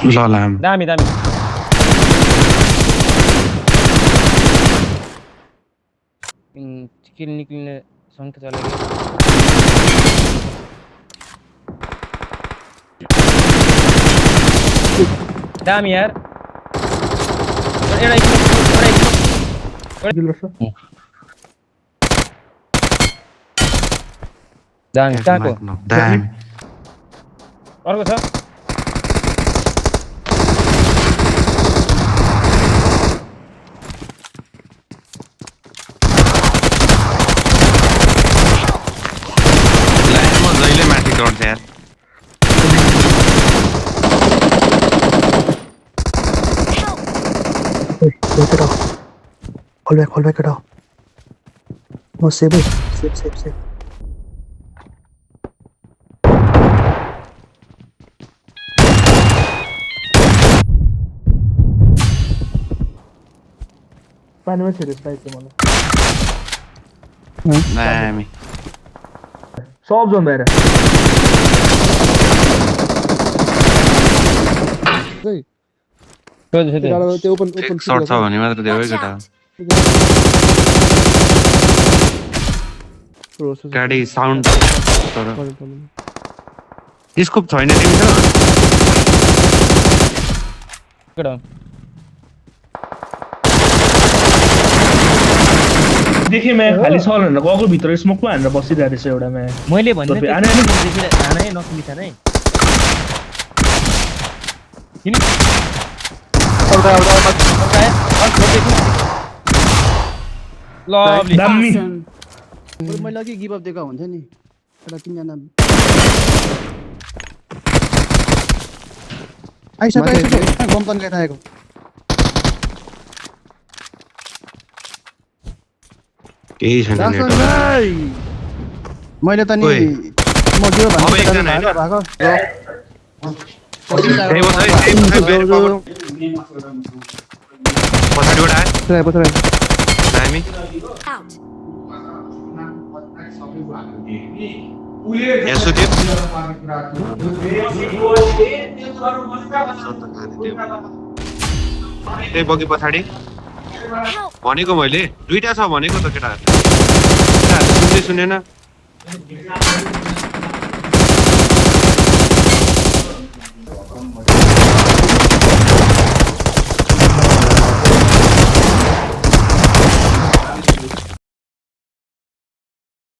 ल लाम दामी दामी किल निक्लिने सङ्केत चलेको दामी यार दामी कहाँको दामी अर्को छ लाइनमा जहिले माथि चढ्छ यार Get off. Hold back, get off. No, save it. Save. पानीमा छिरेछ पाइछ मलाई दामी सब जोन बाहिर त्यो ओपन सर्ट छ भने मात्र देऊ है केटा गाडी साउन्ड स्कोप छैन तिमीसँग केटा देखेँ म्या खाली छ भनेर गएको भित्र स्मोकमा हानेर बसिरहेको रहेछ एउटा म्या मैले भन्ने खानै नसुबिथा नै किन लभली दामी मैले अघि गिभ अप दिएको हुन्थ्यो नि एउटा तीनजना आइसक्यो बम पनि लिएर आएको केही छैन मैले त नि म दियो पछाडिबाट दामी यसो त्यो त्यही बगी पछाडि भनेको मैले दुईटा छ भनेको त केटाहरु सुन्दै सुनेन